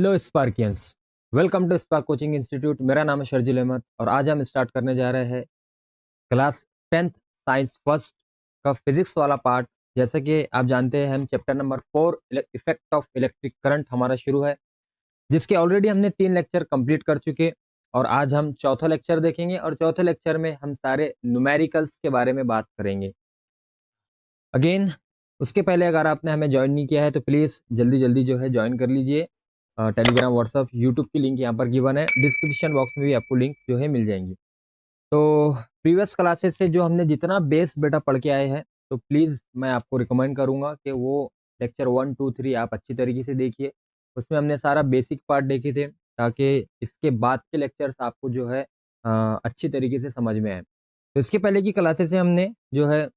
Hello Sparkians, welcome to Spark Coaching Institute. मेरा नाम है शर्जिल अहमद और आज हम स्टार्ट करने जा रहे हैं क्लास 10th साइंस फर्स्ट का फिजिक्स वाला पार्ट। जैसा कि आप जानते हैं हम chapter number 4 effect of electric current हमारा शुरू है, जिसके ऑलरेडी हमने 3 लेक्चर कंप्लीट कर चुके और आज हम चौथा लेक्चर देखेंगे और चौथे लेक्चर में हम सारे न्यूमेरिकल्स के बारे में बात करेंगे। अगेन उसके पहले अगर आपने हमें ज्वाइन नहीं किया है तो प्लीज़ जल्दी जल्दी जो है ज्वाइन कर लीजिए। टेलीग्राम, व्हाट्सअप, यूट्यूब की लिंक यहाँ पर गिवन है, डिस्क्रिप्शन बॉक्स में भी आपको लिंक जो है मिल जाएंगी। तो प्रीवियस क्लासेस से जो हमने जितना बेस बेटा पढ़ के आए हैं, तो प्लीज़ मैं आपको रिकमेंड करूँगा कि वो लेक्चर 1, 2, 3 आप अच्छी तरीके से देखिए। उसमें हमने सारा बेसिक पार्ट देखे थे ताकि इसके बाद के लेक्चर्स आपको जो है अच्छी तरीके से समझ में आए। तो इसके पहले की क्लासेस से हमने जो है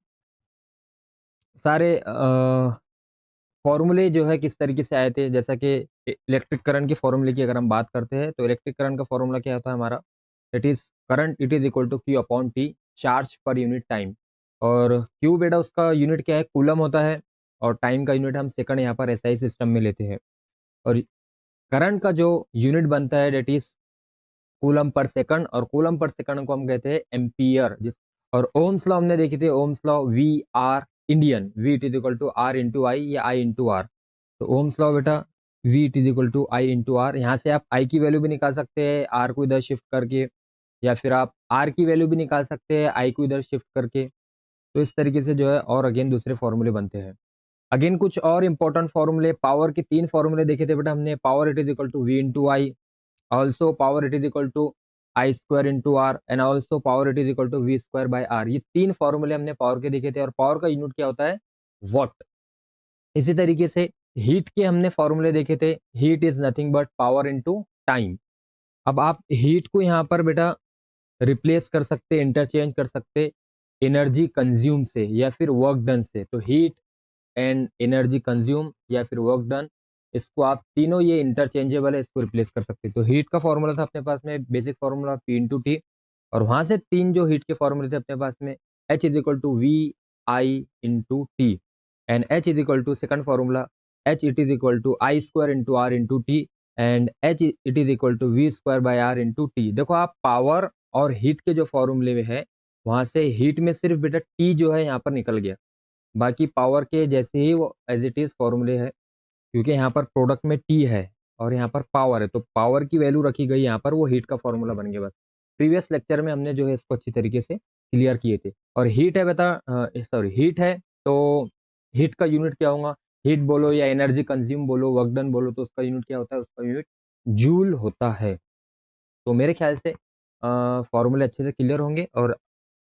सारे फॉर्मूले जो है किस तरीके से आए थे। जैसा कि इलेक्ट्रिक करंट के फॉर्मूले की अगर हम बात करते हैं तो इलेक्ट्रिक करंट का फॉर्मूला क्या होता है हमारा, it is current it is equal to Q upon T, charge पर यूनिट टाइम। और क्यू बेटा उसका यूनिट क्या है, कूलम होता है, और टाइम का यूनिट हम सेकंड यहाँ पर एसआई सिस्टम में लेते हैं। और करंट का जो यूनिट बनता है डेट इज कूलम पर सेकंड, और कूलम पर सेकंड को हम कहते हैं एम्पियर। जिस और ओम्स लॉ हमने देखी थी, Ohm's law V R Indian, V it is equal to R into I या आई इंटू आर। तो ओम्स लॉ बेटा V it is equal to I into R. यहाँ से आप आई की वैल्यू भी निकाल सकते हैं आर को इधर शिफ्ट करके, या फिर आप आर की वैल्यू भी निकाल सकते हैं आई को इधर शिफ्ट करके। तो इस तरीके से जो है और अगेन दूसरे फॉर्मूले बनते हैं। अगेन कुछ और इंपॉर्टेंट फॉर्मूले, पावर के 3 फॉर्मूले देखे थे बेटा हमने। Power it is equal to V into I, also power it is equal to I square into R, and also power it is equal to V square by R. ये 3 फॉर्मूले हमने पावर के देखे थे, और पावर का unit क्या होता है, वॉट। इसी तरीके से हीट के हमने फॉर्मूले देखे थे, heat is nothing but power into time. अब आप हीट को यहाँ पर बेटा रिप्लेस कर सकते, इंटरचेंज कर सकते एनर्जी कंज्यूम से या फिर वर्क डन से। तो हीट एंड एनर्जी कंज्यूम या फिर वर्क डन, इसको आप तीनों, ये इंटरचेंजेबल है, इसको रिप्लेस कर सकते। तो हीट का फॉर्मूला था अपने पास में basic formula P into T, और वहां से 3 जो हीट के फॉर्मूले थे अपने पास में, H is equal to V I into T, and H is equal to second formula H it is equal to I square into R into T, and H it is equal to V square by R into T. देखो आप power और heat के जो फॉर्मूले में है, वहां से हीट में सिर्फ बेटा टी जो है यहाँ पर निकल गया, बाकी पावर के जैसे ही वो एज इट इज फॉर्मूले है, क्योंकि यहाँ पर प्रोडक्ट में टी है और यहाँ पर पावर है, तो पावर की वैल्यू रखी गई यहाँ पर, वो हीट का फॉर्मूला बन गया बस। प्रीवियस लेक्चर में हमने जो है इसको अच्छी तरीके से क्लियर किए थे। और हीट है बता, सॉरी हीट है, तो हीट का यूनिट क्या होगा, हीट बोलो या एनर्जी कंज्यूम बोलो, वर्क डन बोलो, तो उसका यूनिट क्या होता है, उसका यूनिट जूल होता है। तो मेरे ख्याल से फॉर्मूले अच्छे से क्लियर होंगे और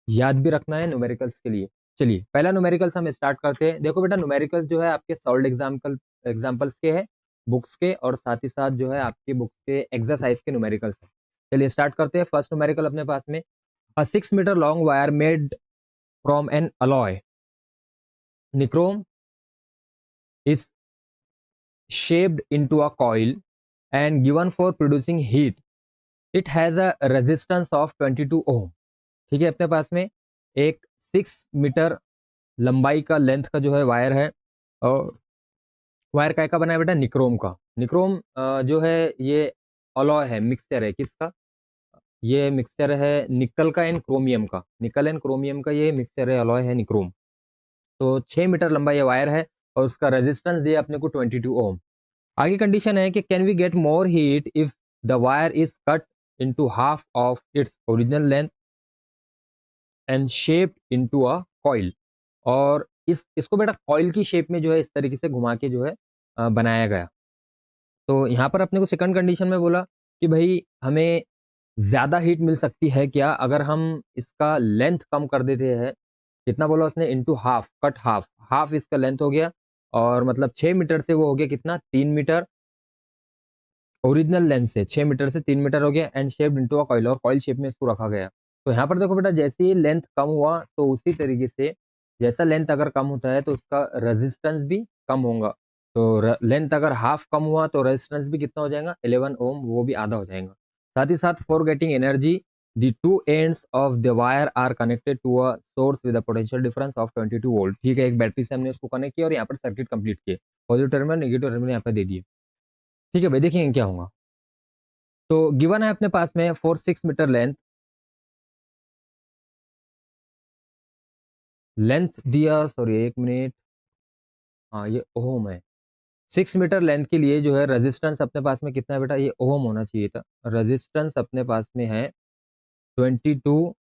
याद भी रखना है न्यूमेरिकल्स के लिए। चलिए पहला न्यूमेरिकल्स हम स्टार्ट करते हैं। देखो बेटा न्यूमेरिकल्स जो है आपके सॉल्व एग्जाम्पल्स के हैं, बुक्स के, और साथ ही साथ जो है आपके बुक्स के एक्सरसाइज के न्यूमेरिकल्स हैं। चलिए स्टार्ट करते हैं। फर्स्ट न्यूमेरिकल अपने पास में, a 6 metre long wire made from an alloy nichrome is shaped into a coil and given for producing heat. It has a resistance of 22 ohm। ठीक है, अपने पास में एक 6 मीटर लंबाई का लेंथ का जो है वायर है, और वायर काय का बना है बेटा, निक्रोम का। निक्रोम जो है ये अलॉय है, मिक्सचर है किसका, ये मिक्सचर है निकल का एंड क्रोमियम का, निकल एंड क्रोमियम का ये मिक्सचर है, अलॉय है निक्रोम। तो 6 मीटर लंबा ये वायर है और उसका रेजिस्टेंस दिया अपने को 22 ओम। आगे कंडीशन है कि can we get more heat if the wire is cut into half of its original length and shaped into a coil. और इसको बेटा कॉइल की शेप में जो है इस तरीके से घुमा के जो है बनाया गया। तो यहाँ पर अपने को सेकंड कंडीशन में बोला कि भाई हमें ज्यादा हीट मिल सकती है क्या अगर हम इसका लेंथ कम कर देते हैं। कितना बोला उसने, into half, cut half, half इसका लेंथ हो गया, और मतलब 6 मीटर से वो हो गया कितना, 3 मीटर। ओरिजिनल लेंथ से 6 मीटर से 3 मीटर हो गया, and shaped into a coil, और कॉइल शेप में इसको रखा गया। तो यहाँ पर देखो बेटा जैसे ही लेंथ कम हुआ तो उसी तरीके से जैसा लेंथ अगर कम होता है तो उसका रेजिस्टेंस भी कम होगा। तो लेंथ अगर हाफ कम हुआ तो रेजिस्टेंस भी कितना हो जाएगा, 11 ओम, वो भी आधा हो जाएगा। साथ ही साथ for getting energy the two ends of the wire are connected to a source with a potential difference of 22 volt. ठीक है, एक बैटरी से हमने उसको कनेक्ट किया और यहाँ पर सर्किट कंप्लीट किए, पॉजिटिव टर्मिनल नेगेटिव टर्मिनल यहाँ पे दे दिए। ठीक है भाई, देखिए क्या होगा। तो गिवन है अपने पास में 4 6 मीटर लेंथ, लेंथ दिया, सॉरी 1 मिनट, हाँ ये ओम है। 6 मीटर लेंथ के लिए जो है रेजिस्टेंस अपने पास में कितना है बेटा, ये ओम होना चाहिए था। रेजिस्टेंस अपने पास में है 22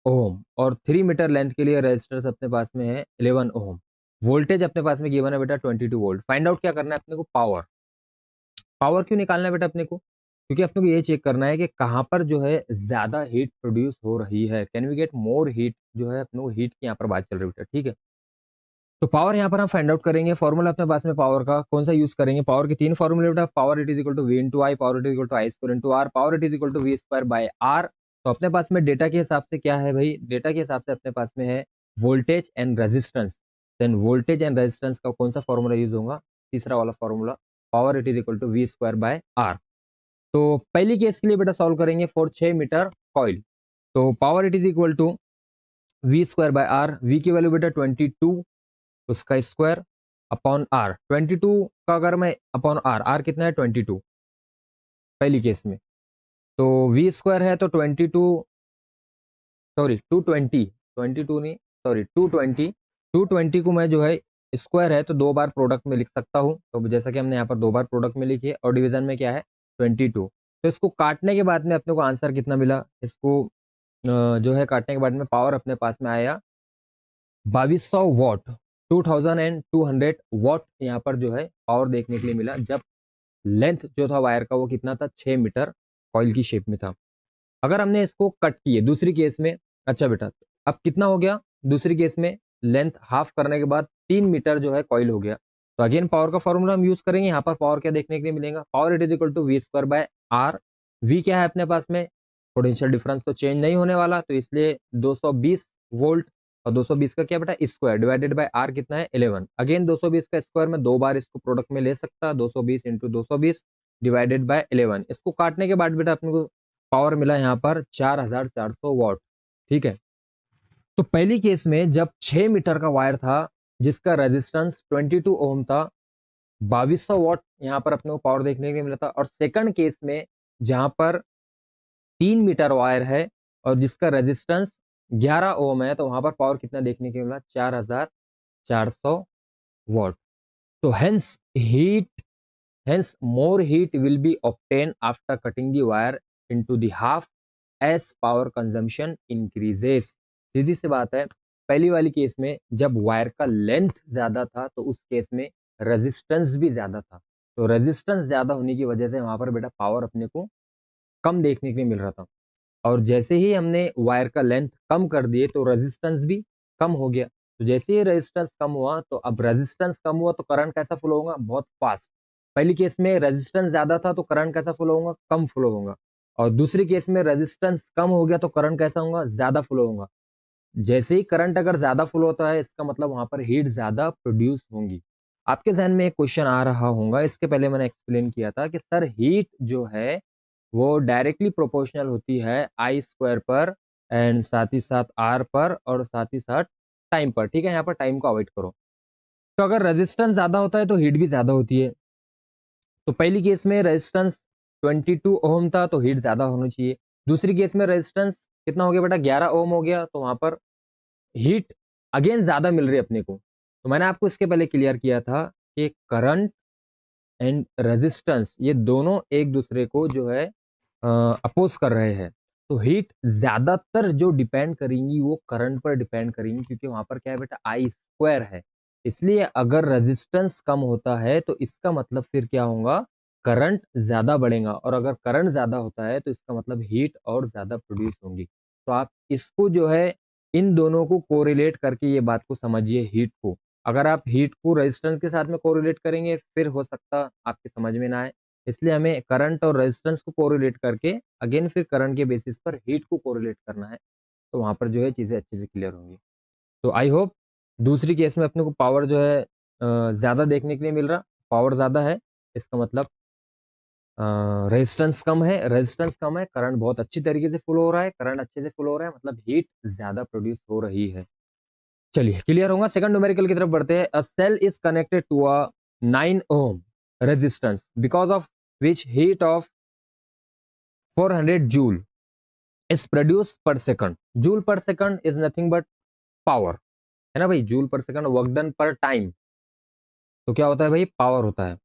ओम, और 3 मीटर लेंथ के लिए रेजिस्टेंस अपने पास में है 11 ओम। वोल्टेज अपने पास में गिवन है बेटा 22 वोल्ट। फाइंड आउट क्या करना है अपने को, पावर। पावर क्यों निकालना है बेटा अपने को, क्योंकि अपने को ये चेक करना है कि कहाँ पर जो है ज्यादा हीट प्रोड्यूस हो रही है, can we get more heat, जो है अपने को हीट की यहाँ पर बात चल रही है बेटा, ठीक है। तो पावर यहाँ पर हम फाइंड आउट करेंगे। फॉर्मूला अपने पास में पावर का कौन सा यूज करेंगे, पावर के 3 फॉर्मूले बेटा। Power it is equal to V into I, power it is equal to I square into R, power it is equal to V square by R. तो अपने पास में डेटा के हिसाब से क्या है भाई, डेटा के हिसाब से अपने पास में है voltage and resistance. Then voltage and resistance का कौन सा फॉर्मूला यूज होगा, तीसरा वाला formula, power it is equal to V square by R. तो पहली केस के लिए बेटा सॉल्व करेंगे फॉर 6 मीटर कॉइल। तो power it is equal to V square by R, V की वैल्यू बेटा 22, उसका स्क्वायर अपॉन आर। 22 का अगर मैं अपॉन आर, आर कितना है 22 पहली केस में, तो वी स्क्वायर है तो 22, सॉरी 220, 22 नहीं, सॉरी 220, 220 को मैं जो है स्क्वायर है तो 2 बार प्रोडक्ट में लिख सकता हूँ। तो जैसा कि हमने यहाँ पर 2 बार प्रोडक्ट में लिखी है, और डिवीजन में क्या है 22। तो इसको काटने के बाद में अपने को आंसर कितना मिला, इसको जो है काटने के बाद में पावर अपने पास में आया 2200 वॉट, 2200 वॉट यहाँ पर जो है पावर देखने के लिए मिला, जब लेंथ जो था वायर का वो कितना था, 6 मीटर कॉइल की शेप में था। अगर हमने इसको कट किए दूसरी केस में, अच्छा बेटा अब कितना हो गया दूसरी केस में, लेंथ हाफ करने के बाद 3 मीटर जो है कॉइल हो गया। तो अगेन पावर का फॉर्मूला हम यूज करेंगे। यहाँ पर पावर क्या देखने के लिए मिलेगा, power it is equal to V square by R. V क्या है अपने पास में, पोटेंशियल डिफरेंस तो चेंज नहीं होने वाला, तो इसलिए 220 वोल्ट, और 220 का क्या बेटा स्क्वायर डिवाइडेड बाय आर कितना है 11। अगेन 220 का स्क्वायर में 2 बार इसको प्रोडक्ट में ले सकता, 220 इंटू 220 डिवाइडेड बाय 11। इसको काटने के बाद बेटा अपने को पावर मिला यहाँ पर 4400 वॉट, ठीक है। तो पहली केस में जब 6 मीटर का वायर था जिसका रेजिस्टेंस 22 ओम था, 2200 वॉट यहाँ पर अपने को पावर देखने के लिए मिला था। और सेकंड केस में जहां पर 3 मीटर वायर है और जिसका रेजिस्टेंस 11 ओम है, तो वहां पर पावर कितना देखने के लिए मिला, 4400 वॉट। तो hence more heat will be obtain after cutting the wire into the half as power consumption increases. सीधी सी बात है, पहली वाली केस में जब वायर का लेंथ ज्यादा था तो उस केस में रेजिस्टेंस भी ज्यादा था। तो रेजिस्टेंस ज्यादा होने की वजह से वहां पर बेटा पावर अपने को कम देखने के लिए मिल रहा था। और जैसे ही हमने वायर का लेंथ कम कर दिए तो रेजिस्टेंस भी कम हो गया। तो जैसे ही रेजिस्टेंस कम हुआ, तो अब रेजिस्टेंस कम हुआ तो करंट कैसा फ्लो होगा, बहुत फास्ट। पहली केस में रेजिस्टेंस ज्यादा था तो करंट कैसा फ्लो होगा, कम फ्लो होगा। और दूसरी केस में रेजिस्टेंस कम हो गया तो करंट कैसा होगा, ज्यादा फ्लो होगा। जैसे ही करंट अगर ज्यादा फ्लो होता है, इसका मतलब वहां पर हीट ज्यादा प्रोड्यूस होंगी। आपके जहन में एक क्वेश्चन आ रहा होगा, इसके पहले मैंने एक्सप्लेन किया था कि सर हीट जो है वो डायरेक्टली प्रोपोर्शनल होती है आई स्क्वायर पर, एंड साथ ही साथ आर पर, और साथ ही साथ टाइम पर, ठीक है। यहाँ पर टाइम को अवॉइड करो। तो अगर रेजिस्टेंस ज्यादा होता है तो हीट भी ज्यादा होती है। तो पहली केस में रेजिस्टेंस 22 ओम था तो हीट ज्यादा होनी चाहिए। दूसरी केस में रेजिस्टेंस कितना हो गया बेटा, 11 ओम हो गया, तो वहां पर हीट अगेन ज्यादा मिल रही है अपने को। तो मैंने आपको इसके पहले क्लियर किया था कि करंट एंड रेजिस्टेंस ये दोनों एक दूसरे को जो है अपोज कर रहे हैं। तो हीट ज्यादातर जो डिपेंड करेंगी वो करंट पर डिपेंड करेंगी, क्योंकि वहां पर क्या है बेटा आई स्क्वायर है। इसलिए अगर रेजिस्टेंस कम होता है तो इसका मतलब फिर क्या होगा, करंट ज्यादा बढ़ेगा, और अगर करंट ज्यादा होता है तो इसका मतलब हीट और ज्यादा प्रोड्यूस होंगी। तो आप इसको जो है इन दोनों को कोरिलेट करके ये बात को समझिए, हीट को। अगर आप हीट को रेजिस्टेंस के साथ में कोरिलेट करेंगे फिर हो सकता आपके समझ में ना आए। इसलिए हमें करंट और रेजिस्टेंस को कोरिलेट करके अगेन फिर करंट के बेसिस पर हीट को कोरिलेट करना है, तो वहां पर जो है चीजें अच्छे से क्लियर होंगी। तो आई होप दूसरी केस में अपने को पावर जो है ज्यादा देखने के लिए मिल रहा, पावर ज्यादा है, इसका मतलब रेजिस्टेंस कम है, रेजिस्टेंस कम है, करंट बहुत अच्छी तरीके से फ्लो हो रहा है, करंट अच्छे से फ्लो हो रहा है, मतलब हीट ज्यादा प्रोड्यूस हो रही है। चलिए क्लियर होगा। सेकंड न्यूमेरिकल की तरफ बढ़ते हैं। A cell is connected to a 9 ohm resistance because of which heat of 400 joule is produced per second. Joule per second is nothing but power, है ना भाई, जूल पर सेकंड वर्क डन पर time, तो क्या होता है भाई, पावर होता है।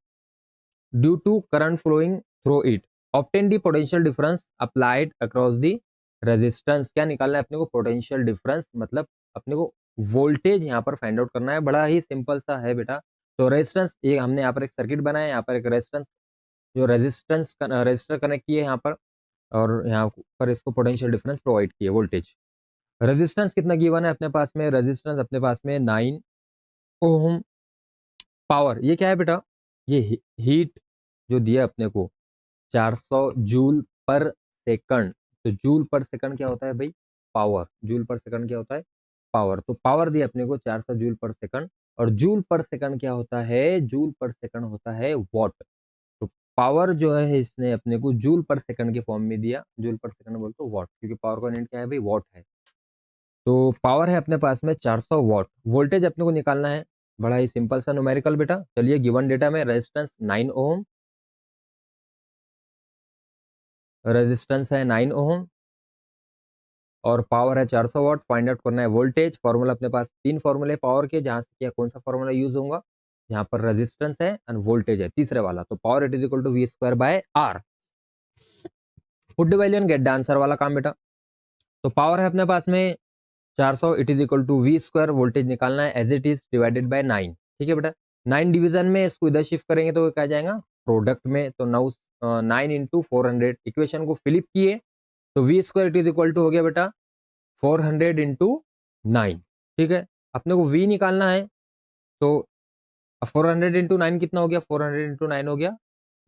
Due to current flowing through it, obtain the potential difference applied across the resistance. क्या निकालना है अपने को, पोटेंशियल डिफरेंस, मतलब अपने को वोल्टेज यहाँ पर फाइंड आउट करना है। बड़ा ही सिंपल सा है बेटा। तो रेजिस्टेंस, ये हमने यहाँ पर एक सर्किट बनाया है, यहाँ पर एक रेजिस्टेंस, जो रेजिस्टेंस रजिस्टर कनेक्ट किए यहाँ पर, और यहाँ पर इसको पोटेंशियल डिफरेंस प्रोवाइड किए वोल्टेज। रेजिस्टेंस कितना गिवन है अपने पास में, रेजिस्टेंस अपने पास में 9 ओम। पावर ये क्या है बेटा, ये हीट जो दिया अपने को 400 जूल पर सेकंड। तो जूल पर सेकंड क्या होता है भाई, पावर। जूल पर सेकंड क्या होता है, पावर। तो पावर दिया अपने को 400 जूल पर सेकंड, और जूल पर सेकंड क्या होता है, जूल पर सेकंड होता है वॉट। तो पावर जो है इसने अपने को जूल पर सेकंड के फॉर्म में दिया, जूल पर सेकंड बोलते तो वॉट, क्योंकि पावर का यूनिट क्या है भाई, वॉट है। तो पावर है अपने पास में 400 वॉट। वोल्टेज अपने को निकालना है, बड़ा ही सिंपल सा न्यूमेरिकल बेटा। चलिए गिवन डेटा में रेजिस्टेंस 9 ओम, रेजिस्टेंस है 9 ओम, और पावर है 400 वॉट। फाइंड आउट करना है वोल्टेज। फॉर्मूला अपने पास 3 फॉर्मूले पावर के, जहां से क्या कौन सा फॉर्मूला यूज होगा, यहाँ पर रेजिस्टेंस है एंड वोल्टेज है तीसरे वाला। तो power it is equal to V square by R. Put the value and get the answer वाला काम बेटा। तो पावर है अपने पास में 400, it is equal to V square, voltage निकालना है as it is divided by 9। ठीक है बेटा, 9 डिवीजन में इसको इधर शिफ्ट करेंगे तो क्या जाएगा प्रोडक्ट में। तो 9 इंटू 400, इक्वेशन को फ्लिप किए तो V square it is equal to हो गया बेटा 400 इंटू 9। ठीक है, अपने को वी निकालना है, तो 400 इंटू 9 कितना हो गया, 400 इंटू 9 हो गया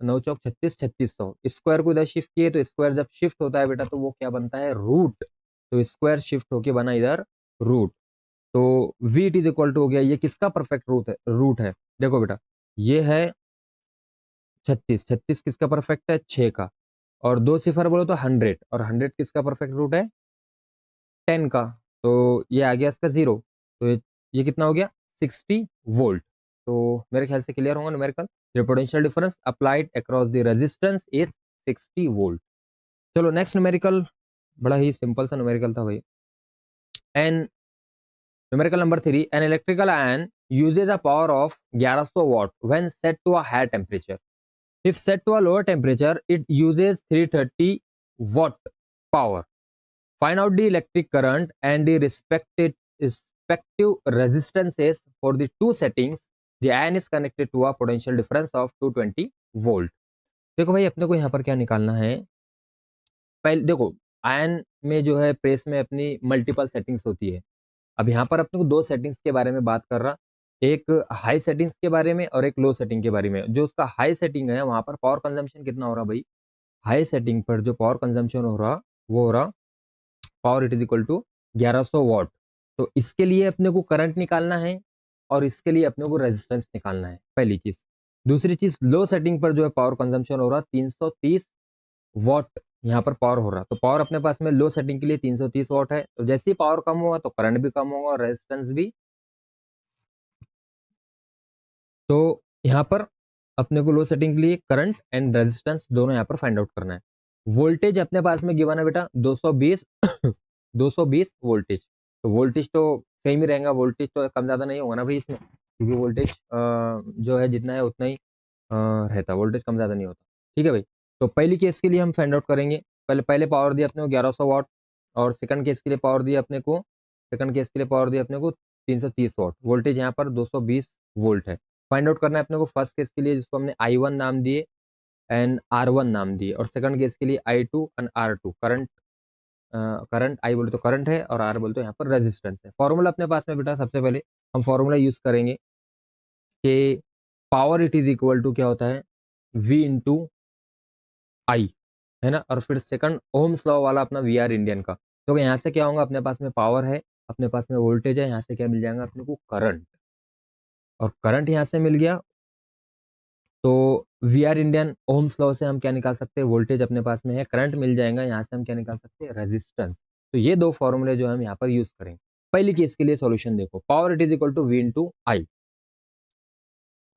9 चौक 36, 3600। स्क्वायर को इधर शिफ्ट किए तो स्क्वायर जब शिफ्ट होता है बेटा तो वो क्या बनता है, रूट। तो स्क्वायर शिफ्ट होके बना इधर रूट। तो v it is equal to हो गया, ये किसका परफेक्ट रूट है, देखो बेटा, ये है 36, 36 किसका परफेक्ट है, 6 का। और दो सिफर बोलो तो 100, और 100 किसका परफेक्ट रूट है, 10 का। तो ये आ गया इसका 0। तो ये कितना हो गया 60 वोल्ट। तो मेरे ख्याल से क्लियर होगा numerical. The potential difference applied across the resistance is 60 volt. चलो नेक्स्ट न्यूमेरिकल, बड़ा ही सिंपल सा न्यूमेरिकल था भाई। An Numerical number 3, an electrical iron uses a power of 1100 watt when set to a higher temperature. If set to a lower temperature, it uses 330 watt power. Find out the electric current and the respective resistances for the two settings. The iron is connected to a potential difference of 220 volt. देखो भाई अपने को यहाँ पर क्या निकालना है, पहले देखो आयन में जो है प्रेस में अपनी मल्टीपल सेटिंग्स होती है। अब यहाँ पर अपने को दो सेटिंग्स के बारे में बात कर रहा, एक हाई सेटिंग्स के बारे में और एक लो सेटिंग के बारे में। जो उसका हाई सेटिंग है वहां पर पावर कंजम्पशन कितना हो रहा भाई, हाई सेटिंग पर जो पावर कंजम्पशन हो रहा वो हो रहा power it is equal to 1100 watt. तो इसके लिए अपने को करंट निकालना है और इसके लिए अपने को रेजिस्टेंस निकालना है, पहली चीज। दूसरी चीज, लो सेटिंग पर जो है पावर कंजम्पशन हो रहा 330 वॉट यहाँ पर पावर हो रहा। तो पावर अपने पास में लो सेटिंग के लिए 330 वॉट है। तो जैसे ही पावर कम होगा तो करंट भी कम होगा और रेजिस्टेंस भी। तो यहाँ पर अपने को लो सेटिंग के लिए करंट एंड रेजिस्टेंस दोनों यहाँ पर फाइंड आउट करना है। वोल्टेज अपने पास में गिवन है बेटा 220 220 वोल्टेज। तो वोल्टेज तो सेम ही रहेगा, वोल्टेज तो कम ज्यादा नहीं होगा ना भाई इसमें, क्योंकि वोल्टेज जो है जितना है उतना ही रहता है, वोल्टेज कम ज्यादा नहीं होता। ठीक है भाई, तो पहली केस के लिए हम फाइंड आउट करेंगे। पहले पहले पावर दिया अपने को 1100 वॉट, और सेकंड केस के लिए पावर दिया अपने को, सेकंड केस के लिए पावर दिया अपने को 330 वॉट। वोल्टेज यहाँ पर 220 वोल्ट है। फाइंड आउट करना है अपने को फर्स्ट केस के लिए, जिसको हमने I1 नाम दिए एंड R1 नाम दिए, और सेकंड केस के लिए I2 and R2। Current current I बोले तो करंट है और आर बोले तो यहाँ पर रेजिस्टेंस है। फॉर्मूला अपने पास में बेटा सबसे पहले हम फॉर्मूला यूज करेंगे कि power it is equal to क्या होता है, V इंटू आई, है ना। और फिर सेकंड ओम्स लॉ वाला अपना वी आर इंडियन का। तो यहाँ से क्या होगा, अपने पास में पावर है, अपने पास में वोल्टेज है, यहाँ से क्या मिल जाएगा अपने को करंट, और करंट यहाँ से मिल गया। तो V R Indian Ohm's law से हम क्या निकाल सकते हैं, वोल्टेज अपने पास में है, करंट मिल जाएगा, यहाँ से हम क्या निकाल सकते हैं, रेजिस्टेंस। तो ये दो फॉर्मूले जो हम यहाँ पर यूज करेंगे। पहली केस के लिए सॉल्यूशन देखो, power it is equal to V into I.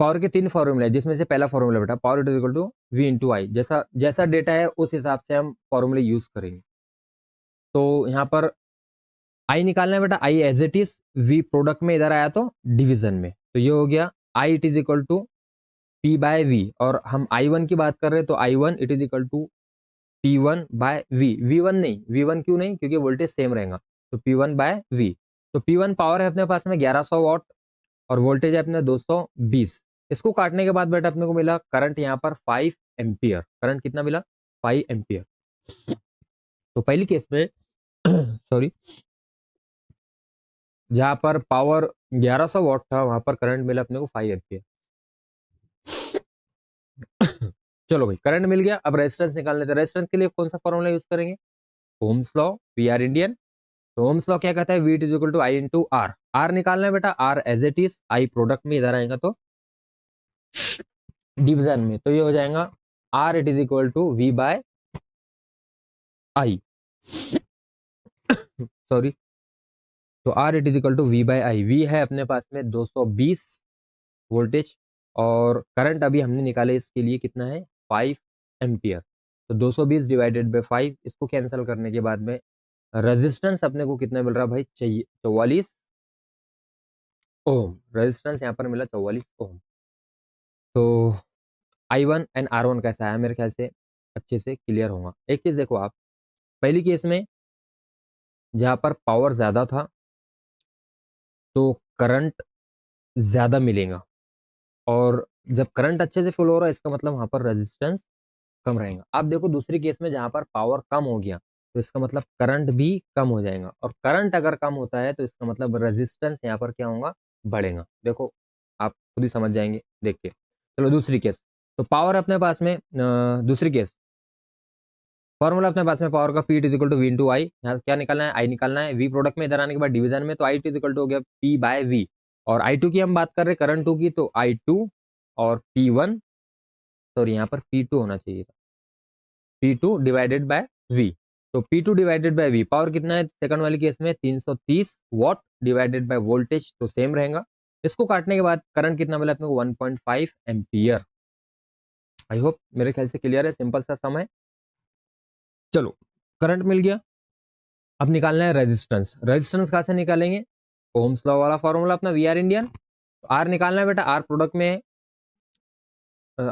Power के 3 फॉर्मूले हैं, जिसमें से पहला फॉर्मूला बेटा power it is equal to V into I. जैसा जैसा डेटा है उस हिसाब से हम फॉर्मूले यूज करेंगे। तो यहाँ पर आई निकालना है बेटा, I as it is, V product में इधर आया तो डिवीजन में, तो ये हो गया I it is equal to P by V. और हम आई वन की बात कर रहे हैं तो I one it is equal to P one by V. V one नहीं, वी वन क्यों नहीं, क्योंकि वोल्टेज सेम रहेगा, तो पी वन बाय वी। तो पी वन पावर है अपने पास में 1100 वॉट और वोल्टेज है अपने 220। इसको काटने के बाद बेटा अपने को मिला करंट यहाँ पर 5 एम्पियर। करंट कितना मिला, 5 एम्पियर। तो पहली केस में सॉरी, जहां पर पावर 1100 वॉट था वहां पर करंट मिला अपने को 5 एम्पियर। चलो भाई, करंट मिल गया, अब रेजिस्टेंस निकालने। तो रेजिस्टेंस के लिए कौन सा फॉर्मूला यूज करेंगे, Ohm's law, V R Indian. तो ओम्स लॉ क्या कहता है, V is equal to I into R. R निकालना है बेटा, R as it is, I product में इधर आएगा तो डिवीजन में, तो ये हो जाएगा R it is equal to V by I, sorry. तो R it is equal to V by I. V है अपने पास में 220 वोल्टेज और करंट अभी हमने निकाले इसके लिए कितना है, 5 एम्पियर। तो 220 डिवाइडेड बाय 5, इसको कैंसिल करने के बाद में रेजिस्टेंस अपने को कितना मिल रहा भाई, चाहिए 44 ओम। रेजिस्टेंस यहाँ पर मिला 44 ओम। तो I one and R one कैसा है, मेरे ख्याल से अच्छे से क्लियर होगा। एक चीज देखो आप, पहली केस में जहां पर पावर ज्यादा था तो करंट ज्यादा मिलेगा, और जब करंट अच्छे से फ्लो हो रहा है इसका मतलब वहां पर रेजिस्टेंस कम रहेगा। आप देखो दूसरी केस में जहां पर पावर कम हो गया तो इसका मतलब करंट भी कम हो जाएगा, और करंट अगर कम होता है तो इसका मतलब रेजिस्टेंस यहाँ पर क्या होगा, बढ़ेगा। देखो आप खुद ही समझ जाएंगे देख के। चलो दूसरी केस, तो पावर अपने पास में दूसरी केस, फॉर्मूला अपने पास में पावर का P is equal to V into I. यहाँ क्या निकालना है, आई निकालना है। वी प्रोडक्ट में इधर आने के बाद डिवीजन में, तो आई इज इक्वल टू हो गया पी बाय वी। और आई टू की हम बात कर रहे हैं, करंट टू की, तो आई टू और पी वन, सॉरी यहाँ पर पी टू होना चाहिए था, P two divided by V. तो P two divided by V, power कितना है सेकंड वाली केस में, 330 वॉट डिवाइडेड बाय वोल्टेज, तो सेम रहेगा। इसको काटने के बाद करंट कितना मिला अपने को, 1.5 एम्पियर। आई होप मेरे ख्याल से क्लियर है, सिंपल सा सम है। चलो करंट मिल गया, अब निकालना है रेजिस्टेंस। रेजिस्टेंस कहाँ से निकालेंगे, ओम्स लॉ वाला फॉर्मूला अपना, वी आर इंडियन। आर निकालना है बेटा, आर प्रोडक्ट में,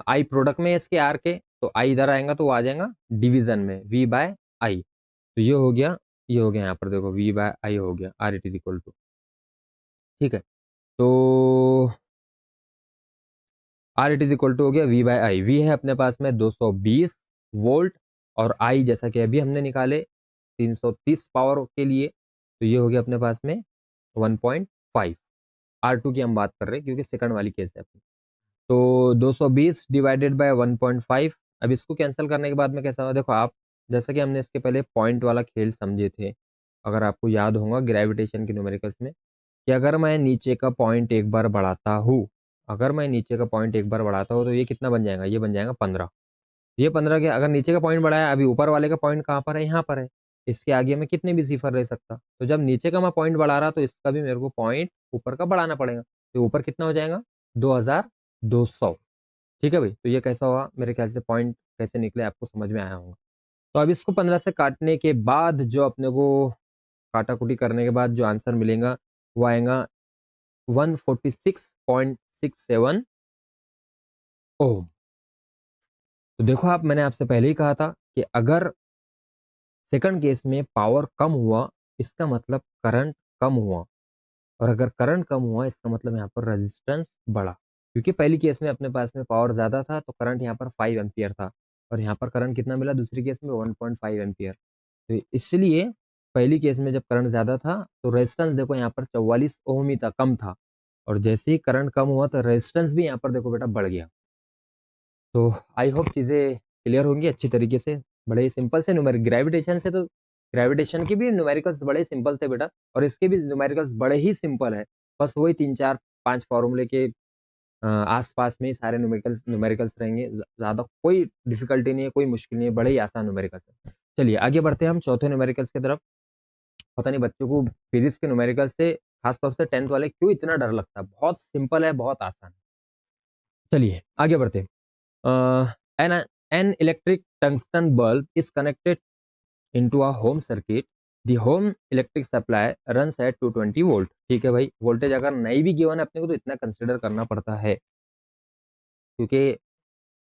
आई प्रोडक्ट में इसके आर के, तो आई इधर आएगा तो वो आ जाएगा डिवीजन में, वी बाय आई। तो ये हो गया, ये हो गया, यहाँ पर देखो वी बाय आई हो गया, R it is equal to, ठीक है। तो R it is equal to हो गया वी बाय आई। वी है अपने पास में 220 वोल्ट, और आई जैसा कि अभी हमने निकाले 330 पावर के लिए, तो ये हो गया अपने पास में 1.5। आर टू की हम बात कर रहे हैं क्योंकि सेकंड वाली केस है अपनी। तो 220 डिवाइडेड बाय 1.5। अब इसको कैंसिल करने के बाद में कैसा होगा, देखो आप, जैसा कि हमने इसके पहले पॉइंट वाला खेल समझे थे, अगर आपको याद होगा ग्रेविटेशन के न्यूमेरिकल्स में, कि अगर मैं नीचे का पॉइंट एक बार बढ़ाता हूँ, अगर मैं नीचे का पॉइंट एक बार बढ़ाता हूँ तो ये कितना बन जाएगा, ये बन जाएगा 15। ये 15 के अगर नीचे का पॉइंट बढ़ाया, अभी ऊपर वाले का पॉइंट कहाँ पर है, यहाँ पर है। इसके आगे में कितने भी सिफर रह सकता, तो जब नीचे का मैं पॉइंट बढ़ा रहा तो इसका भी मेरे को पॉइंट ऊपर का बढ़ाना पड़ेगा, तो ऊपर कितना हो जाएगा, 2200। ठीक है भाई, तो ये कैसा हुआ, मेरे ख्याल से पॉइंट कैसे निकले आपको समझ में आया होगा। तो अब इसको 15 से काटने के बाद जो अपने को काटा कुटी करने के बाद जो आंसर मिलेगा वो आएगा 146.67 ओम। तो देखो आप, मैंने आपसे पहले ही कहा था कि अगर सेकंड केस में पावर कम हुआ इसका मतलब करंट कम हुआ, और अगर करंट कम हुआ इसका मतलब यहाँ पर रेजिस्टेंस बढ़ा। क्योंकि पहली केस में अपने पास में पावर ज्यादा था तो करंट यहाँ पर 5 एम्पियर था, और यहाँ पर करंट कितना मिला दूसरी केस में, 1.5 एम्पियर। तो इसलिए पहली केस में जब करंट ज्यादा था तो रेजिस्टेंस देखो यहाँ पर 44 ओम ही था, कम था, और जैसे ही करंट कम हुआ तो रेजिस्टेंस भी यहाँ पर देखो बेटा बढ़ गया। तो आई होप चीजें क्लियर होंगी अच्छी तरीके से। बड़े ही सिंपल से न्यूमेरिक, ग्रेविटेशन से तो, ग्रेविटेशन के भी न्यूमेरिकल्स बड़े सिंपल थे बेटा, और इसके भी न्यूमेरिकल्स बड़े ही सिंपल है। बस वही 3 4 5 फॉर्मूले के आसपास में ही सारे न्यूमेरिकल्स न्यूमेरिकल्स रहेंगे, ज्यादा कोई डिफिकल्टी नहीं है, कोई मुश्किल नहीं है, बड़े ही आसान न्यूमेरिकल्स है। चलिए आगे बढ़ते हैं हम चौथे न्यूमेरिकल्स की तरफ। पता नहीं बच्चों को फिजिक्स के न्यूमेरिकल्स से, खासतौर से 10th वाले, क्यों इतना डर लगता है, बहुत सिंपल है, बहुत आसान है। चलिए आगे बढ़ते हैं। An an electric tungsten bulb is connected into a home circuit. The home electric supply runs at 220 volt. ठीक है भाई, वोल्टेज अगर नहीं भी गिवन है अपने को तो इतना कंसिडर करना पड़ता है, क्योंकि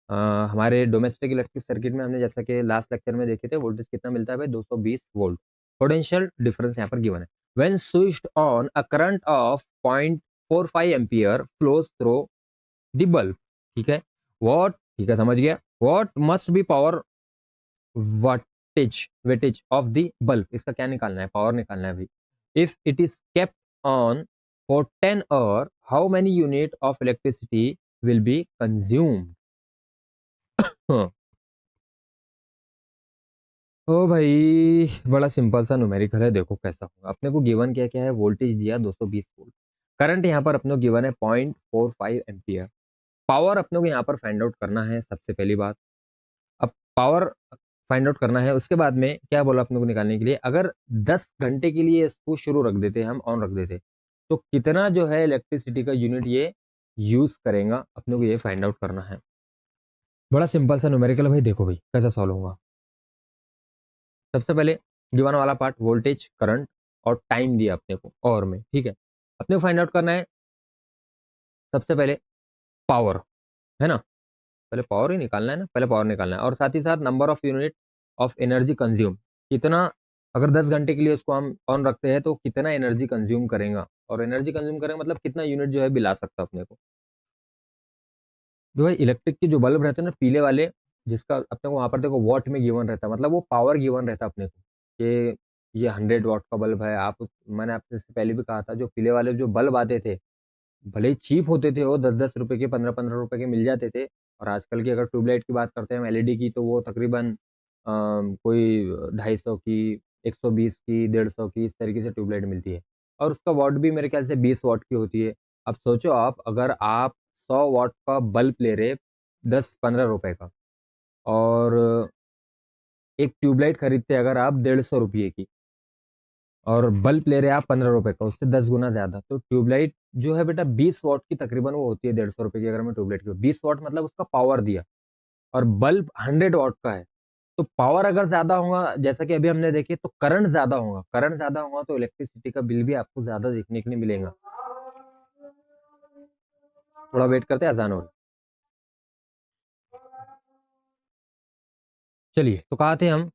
अ, हमारे डोमेस्टिक इलेक्ट्रिक सर्किट में हमने जैसा कि लास्ट लेक्चर में देखे थे वोल्टेज कितना मिलता है भाई, 220 वोल्ट। पोटेंशियल डिफरेंस यहाँ पर गिवन है। When switched on a current of 0.45 ampere flows through the bulb. ठीक है, व्हाट, ठीक है समझ गया, what must be power wattage of the bulb. इसका क्या निकालना है, पावर निकालना है भाई। If it is kept on for 10 hour how many unit of electricity will be consumed. ओ भाई बड़ा सिंपल सा न्यूमेरिकल है, देखो कैसा होगा। अपने को गिवन क्या क्या है, वोल्टेज दिया 220 वोल्ट, करंट यहाँ पर अपने को गिवन है 0.45 एम्पियर। पावर अपने को यहाँ पर फाइंड आउट करना है सबसे पहली बात। अब पावर फाइंड आउट करना है, उसके बाद में क्या बोला अपने को निकालने के लिए, अगर 10 घंटे के लिए इसको शुरू रख देते, हम ऑन रख देते, तो कितना जो है इलेक्ट्रिसिटी का यूनिट ये यूज करेगा, अपने को ये फाइंड आउट करना है। बड़ा सिंपल सा न्यूमेरिकल भाई, देखो भाई कैसा सॉल्व होगा। सबसे पहले गिवन वाला पार्ट, वोल्टेज, करंट और टाइम दिया अपने को और में, ठीक है। अपने को फाइंड आउट करना है सबसे पहले पावर, है ना, पहले पावर ही निकालना है ना, पहले पावर निकालना है, और साथ ही साथ number of unit of energy consume, कितना, अगर 10 घंटे के लिए उसको हम ऑन रखते हैं तो कितना एनर्जी कंज्यूम करेगा, और एनर्जी कंज्यूम करेगा मतलब कितना यूनिट जो है बिला सकता है अपने को। जो भाई इलेक्ट्रिक के जो बल्ब रहते हैं ना पीले वाले, जिसका अपने को वहां पर देखो वॉट में गिवन रहता है, मतलब वो पावर गिवन रहता है अपने को कि ये 100 वॉट का बल्ब है। आप, मैंने आपसे इससे पहले भी कहा था, जो पीले वाले जो बल्ब आते थे, भले ही चीप होते थे वो, 10-10 रुपए के, 15-15 रुपए के मिल जाते थे। और आजकल की अगर ट्यूबलाइट की बात करते हैं हम, एलईडी की, तो वो तकरीबन कोई 250 की, 120 की, 150 की, इस तरीके से ट्यूबलाइट मिलती है। और उसका वॉट भी मेरे ख्याल से 20 वॉट की होती है। अब सोचो आप, अगर आप 100 वॉट का बल्ब ले रहे 10-15 रुपए का, और एक ट्यूबलाइट खरीदते अगर आप 150 रुपये की, और बल्ब ले रहे हैं आप 15 रुपए का, उससे 10 गुना ज्यादा, तो ट्यूबलाइट जो है बेटा 20 वॉट की तकरीबन वो होती है, 150 रुपए की। अगर मैं ट्यूबलाइट की 20 वॉट मतलब उसका पावर दिया, और बल्ब 100 वॉट का है, तो पावर अगर ज्यादा होगा, जैसा कि अभी हमने देखे, तो करंट ज्यादा होगा, करंट ज्यादा होगा तो इलेक्ट्रिसिटी का बिल भी आपको ज्यादा देखने के लिए मिलेगा। थोड़ा वेट करते हैं, अजान हो रही। चलिए, तो कहा थे हम,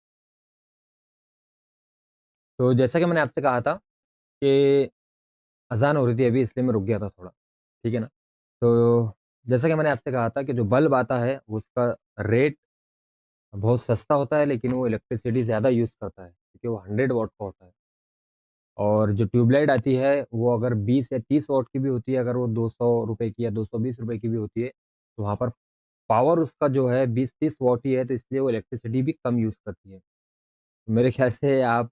तो जैसा कि मैंने आपसे कहा था कि अजान हो रही थी अभी, इसलिए मैं रुक गया था थोड़ा, ठीक है ना। तो जैसा कि मैंने आपसे कहा था कि जो बल्ब आता है उसका रेट बहुत सस्ता होता है, लेकिन वो इलेक्ट्रिसिटी ज़्यादा यूज़ करता है, क्योंकि वो 100 वॉट का होता है। और जो ट्यूबलाइट आती है वो अगर 20 या 30 वॉट की भी होती है, अगर वो 200 रुपए की या 220 रुपए की भी होती है, तो वहाँ पर पावर उसका जो है 20-30 वॉट ही है, तो इसलिए वो इलेक्ट्रिसिटी भी कम यूज़ करती है। तो मेरे ख्याल से आप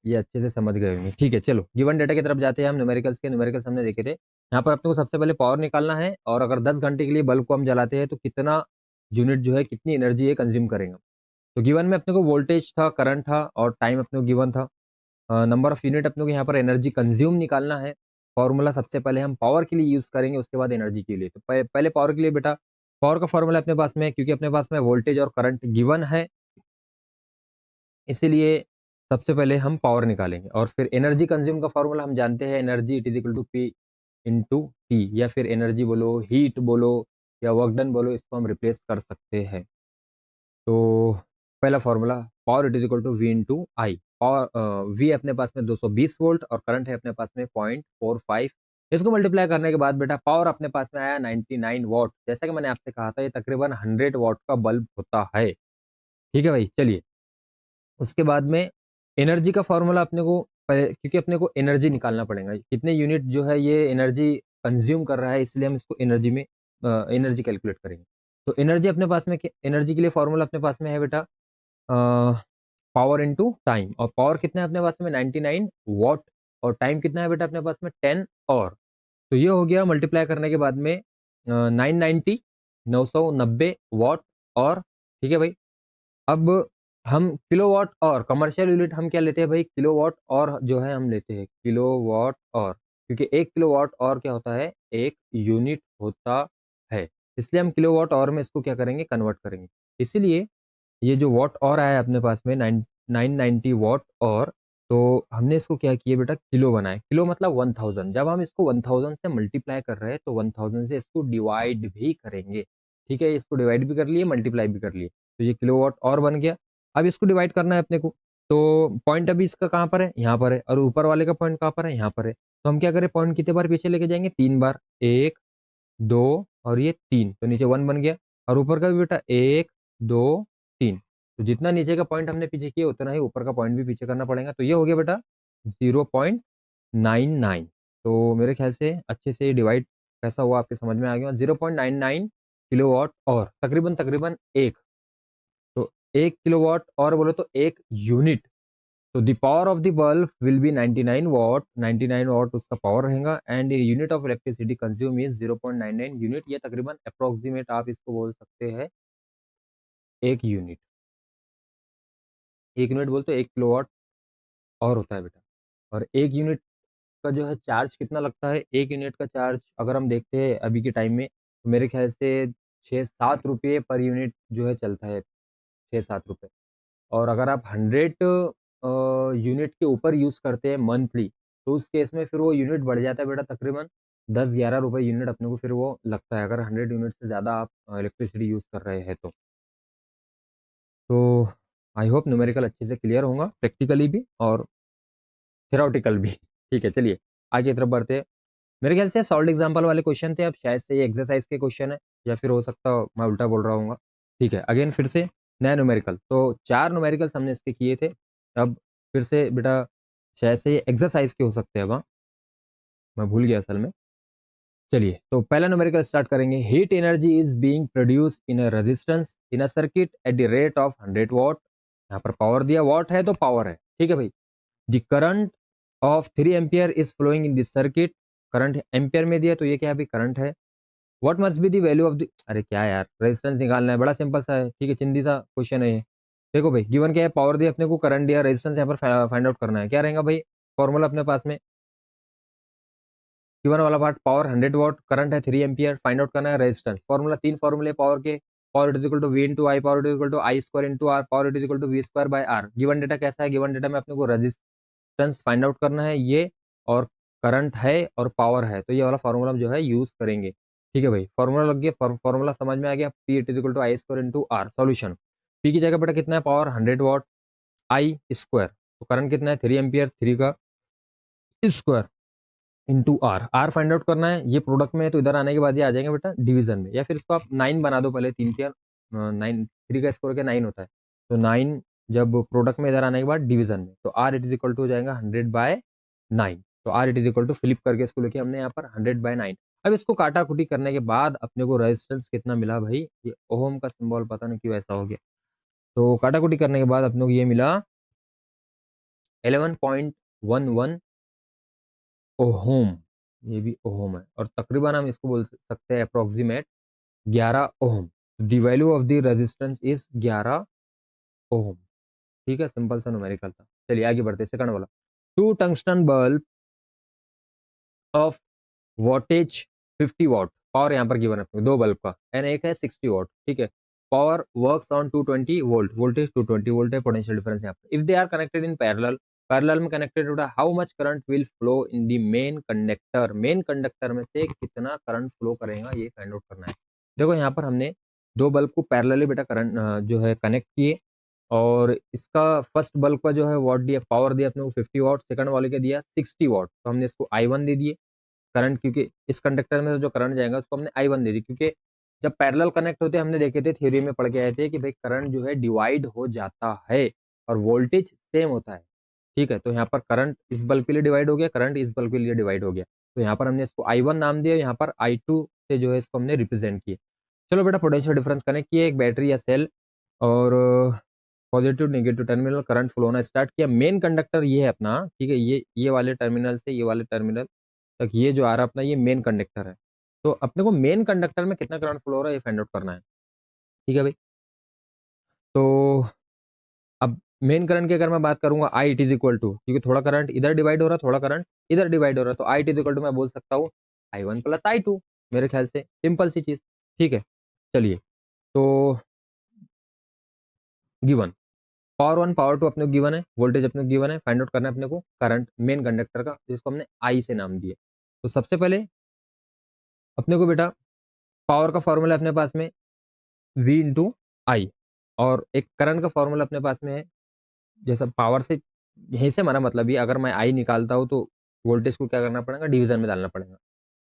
ये अच्छे से समझ गए होंगे। ठीक है, चलो गिवन डेटा की तरफ जाते हैं हम। न्यूमेरिकल्स के न्यूमेरिकल्स हमने देखे थे, यहाँ पर अपने को सबसे पहले पावर निकालना है, और अगर 10 घंटे के लिए बल्ब को हम जलाते हैं तो कितना यूनिट जो है, कितनी एनर्जी ये कंज्यूम करेगा। तो गिवन में अपने को वोल्टेज था, करंट था, और टाइम अपने को गिवन था। नंबर ऑफ यूनिट अपने को यहाँ पर एनर्जी कंज्यूम निकालना है। फॉर्मूला सबसे पहले हम पावर के लिए यूज करेंगे, उसके बाद एनर्जी के लिए। तो पहले पावर के लिए बेटा, पावर का फॉर्मूला अपने पास में है, क्योंकि अपने पास में वोल्टेज और करंट गिवन है, इसीलिए सबसे पहले हम पावर निकालेंगे। और फिर एनर्जी कंज्यूम का फॉर्मूला हम जानते हैं, energy it is equal to P into T, या फिर एनर्जी बोलो, हीट बोलो, या वर्क डन बोलो, इसको हम रिप्लेस कर सकते हैं। तो पहला formula, power it is equal to V into I. Power V अपने पास में 220 वोल्ट, और करंट है अपने पास में 0.45। इसको मल्टीप्लाई करने के बाद बेटा पावर अपने पास में आया 99 वॉट। जैसा कि मैंने आपसे कहा था, ये तकरीबन 100 वॉट का बल्ब होता है। ठीक है भाई, चलिए उसके बाद में एनर्जी का फॉर्मूला अपने को क्योंकि अपने को एनर्जी निकालना पड़ेगा, कितने यूनिट जो है ये एनर्जी कंज्यूम कर रहा है, इसलिए हम इसको एनर्जी में एनर्जी कैलकुलेट करेंगे। तो एनर्जी अपने पास में, एनर्जी के लिए फॉर्मूला अपने पास में है बेटा, पावर इनटू टाइम। और पावर कितना है अपने पास में, 99 वॉट, और टाइम कितना है बेटा अपने पास में, 10 और। तो ये हो गया मल्टीप्लाई करने के बाद में 990, 990 वॉट और। ठीक है भाई, अब हम किलोवाट और कमर्शियल यूनिट हम क्या लेते हैं भाई, किलोवाट और जो है हम लेते हैं किलोवाट और, क्योंकि 1 किलोवाट और क्या होता है, एक यूनिट होता है। इसलिए हम किलोवाट आवर में इसको क्या करेंगे, कन्वर्ट करेंगे। इसीलिए ये जो वॉट और आया अपने पास में 990 वॉट और, तो हमने इसको क्या किया बेटा, किलो बनाए। किलो मतलब 1000। जब हम इसको 1000 से मल्टीप्लाई कर रहे हैं तो 1000 से इसको डिवाइड भी करेंगे। ठीक है, इसको डिवाइड भी कर लिए, मल्टीप्लाई भी कर लिए, तो ये किलोवाट और बन गया। अब इसको डिवाइड करना है अपने को, तो पॉइंट अभी इसका कहाँ पर है, यहाँ पर है, और ऊपर वाले का पॉइंट कहाँ पर है, यहाँ पर है। तो हम क्या करें, पॉइंट कितने बार पीछे लेके जाएंगे, 3 बार, 1 2 और ये 3, तो नीचे 1 बन गया। और ऊपर का भी बेटा 1 2 3, तो जितना नीचे का पॉइंट हमने पीछे किया उतना ही ऊपर का पॉइंट भी पीछे करना पड़ेगा। तो ये हो गया बेटा 0.99। तो मेरे ख्याल से अच्छे से डिवाइड कैसा हुआ आपके समझ में आ गया। 0.99 किलोवाट और तकरीबन तकरीबन एक, तो 1 किलोवाट और बोलो तो 1 यूनिट। तो the power of the bulb will be 99 what, 99 what उसका पावर रहेगा। And unit of electricity consume is 0.99 unit. ये तकरीबन अप्रोक्सीमेट आप इसको बोल सकते हैं 1 यूनिट। 1 यूनिट बोल तो 1 किलोवाट और होता है बेटा। और 1 यूनिट का जो है चार्ज कितना लगता है, 1 यूनिट का चार्ज अगर हम देखते हैं अभी के टाइम में, तो मेरे ख्याल से 6-7 रुपये पर यूनिट जो है चलता है, 6-7 रुपये। और अगर आप 100 यूनिट के ऊपर यूज़ करते हैं मंथली, तो उस केस में फिर वो यूनिट बढ़ जाता है बेटा, तकरीबन 10-11 रुपये यूनिट अपने को फिर वो लगता है, अगर 100 यूनिट से ज़्यादा आप इलेक्ट्रिसिटी यूज़ कर रहे हैं तो आई होप न्यूमेरिकल अच्छे से क्लियर होगा, प्रैक्टिकली भी और थ्योरेटिकल भी। ठीक है, चलिए आगे की तरफ बढ़ते हैं। मेरे ख्याल से सॉल्व एग्जाम्पल वाले क्वेश्चन थे, अब शायद से ये एक्सरसाइज के क्वेश्चन है, या फिर हो सकता हो मैं उल्टा बोल रहा हूँ। ठीक है, अगेन फिर से नया न्यूमेरिकल, तो 4 न्यूमेरिकल्स हमने इसके किए थे। अब फिर से बेटा शायद से ये एक्सरसाइज के हो सकते हैं। अब मैं भूल गया असल में। चलिए, तो पहला न्यूमेरिकल स्टार्ट करेंगे। Heat energy is being produce in a resistance in a circuit at the rate of 100 what. यहाँ पर पावर दिया, वॉट है तो पावर है, ठीक है भाई। The current of 3 ampere is flowing in this circuit. Current ampere में दिया, तो ये क्या है भाई, करंट है। What must be the value of the, अरे क्या यार, रेजिस्टेंस निकालना है, बड़ा सिंपल सा है, ठीक है, चिंदी सा क्वेश्चन है ये। देखो भाई, गिवन क्या है, पावर दिया अपने को, करंट दिया, रेजिस्टेंस यहाँ पर फाइंड आउट करना है। क्या रहेगा भाई फॉर्मूला अपने पास में, गिवन वाला पार्ट पावर 100 वॉट, करंट है 3 एम्पियर, फाइंड आउट करना है रेजिस्टेंस। फॉर्मूला 3 फॉर्मूले पावर के, power it is equal to V into I, power it is equal to I square into R, power it is equal to V square by R. Given data कैसा है, given data में अपने को resistance find out करना है ये, और current है और पावर है, तो ये वाला फॉर्मूला जो है यूज करेंगे। ठीक है भाई, फॉर्मूला लग गया, फॉर्मूला समझ में आ गया। P it is equal to I square into R. Solution, P की जगह बेटा कितना है, पावर 100 वॉट, आई स्क्वायर, तो करंट कितना है 3 एम्पियर, 3 का square into R. R find out करना है, ये प्रोडक्ट में है, तो इधर आने के बाद ये आ जाएंगे बेटा डिवीजन में, या फिर इसको आप 9 बना दो पहले, 3 के 9, 3 का स्क्वायर के 9 होता है, तो 9 जब प्रोडक्ट में इधर आने के बाद डिवीजन में, तो R it is equal to हो जाएगा 100/9। तो R it is equal to flip करके इसको लेके हमने यहाँ पर 100/9। अब इसको काटा कुटी करने के बाद अपने को रेजिस्टेंस कितना मिला भाई, ये ओम का सिंबल पता नहीं क्यों ऐसा हो गया, तो काटा कुटी करने के बाद अपने को ये मिला 11.11 ओहम। ये भी ओहम है, और तकरीबन हम इसको बोल सकते हैं approximate 11 ohm. The value of the resistance is 11 ohm. ठीक है, सिंपल सा न्यूमेरिकल था। चलिए आगे बढ़ते हैं, सेकंड वाला। 2 tungsten bulb of wattage 50 what, power यहाँ पर गिवन है 2 बल्ब का, एंड एक है 60 वॉट। ठीक है, power works on 220 volt, voltage 220 volt है, पोटेंशियल डिफरेंस यहाँ पर। If they are connected in parallel, parallel में कनेक्टेड होता है, how much current will flow in the main conductor, main conductor में से कितना करंट फ्लो करेगा, ये फाइंड आउट करना है। देखो यहाँ पर हमने 2 बल्ब को पैरेलली बेटा करंट जो है कनेक्ट किए, और इसका फर्स्ट बल्ब का जो है वॉट दिया, पावर दिया अपने को 50 वॉट, सेकंड वाले का दिया 60 वॉट, तो हमने इसको I1 दे दिए करंट, क्योंकि इस कंडक्टर में जो करंट जाएगा उसको हमने I1 दे दी, क्योंकि जब पैरेलल कनेक्ट होते हैं हमने देखे थे, थ्योरी में पढ़ के आए थे कि भाई करंट जो है डिवाइड हो जाता है और वोल्टेज सेम होता है। ठीक है, तो यहाँ पर करंट इस बल्ब के लिए डिवाइड हो गया, करंट इस बल्ब के लिए डिवाइड हो गया, तो यहाँ पर हमने इसको I1 नाम दिया, यहाँ पर I2 से जो है इसको हमने रिप्रेजेंट किया। चलो बेटा, पोटेंशियल डिफरेंस कनेक्ट किया, एक बैटरी या सेल, और positive negative terminal, current flow होना स्टार्ट किया। मेन कंडक्टर ये है अपना, ठीक है, ये वाले टर्मिनल से ये वाले टर्मिनल तक ये जो आ रहा है अपना, ये मेन कंडक्टर है। तो अपने को मेन कंडक्टर में कितना करंट फ्लो हो रहा है ये फाइंड आउट करना है। ठीक है भाई, तो अब मेन करंट की अगर मैं बात करूंगा, आई इट इज इक्वल टू, क्योंकि थोड़ा करंट इधर डिवाइड हो रहा है, थोड़ा करंट इधर डिवाइड हो रहा है, तो आई इट इज इक्वल टू मैं बोल सकता हूँ I1 + I2, मेरे ख्याल से सिंपल सी चीज। ठीक है, चलिए। तो गिवन पावर 1 पावर 2 अपने को गिवन है, वोल्टेज अपने को गिवन है, फाइंड आउट करना है अपने को करंट मेन कंडक्टर का, जिसको हमने आई से नाम दिया। तो सबसे पहले अपने को बेटा पावर का फॉर्मूला अपने पास में V इंटू आई, और एक करंट का फॉर्मूला अपने पास में है। जैसा पावर से यहीं से हमारा मतलब ये, अगर मैं आई निकालता हूँ तो वोल्टेज को क्या करना पड़ेगा, डिवीजन में डालना पड़ेगा।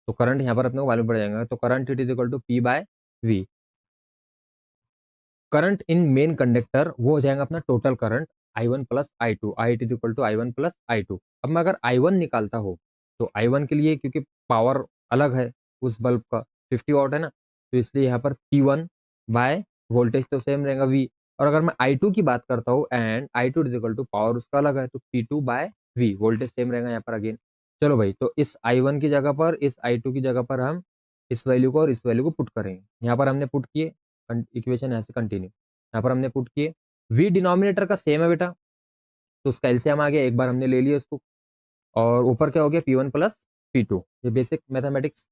तो करंट यहाँ पर अपने को मालूम पड़ जाएगा। तो current it is equal to P by V. Current in main conductor वो हो जाएगा अपना total current I one plus I two, I it is equal to I one plus I two. अब मैं अगर आई वन निकालता हूँ तो आई वन के लिए, क्योंकि पावर अलग है उस बल्ब का, 50 वाट है ना, तो इसलिए यहाँ पर पी वन बाय वोल्टेज तो सेम रहेगा वी। और अगर मैं आई टू की बात करता हूँ, and I two is equal to power उसका अलग है, तो P two by V, voltage same रहेगा यहाँ पर अगेन। चलो भाई, तो इस आई वन की जगह पर, इस आई टू की जगह पर हम इस वैल्यू को और इस वैल्यू को पुट करेंगे। यहाँ पर हमने पुट किए, इक्वेशन ऐसे कंटिन्यू, यहाँ पर हमने पुट किए। v डिनोमिनेटर का सेम है बेटा, तो उसका एलसीएम आ गया, एक बार हमने ले लिया उसको। और ऊपर क्या हो गया, p1 प्लस p2, ये बेसिक मैथमेटिक्स।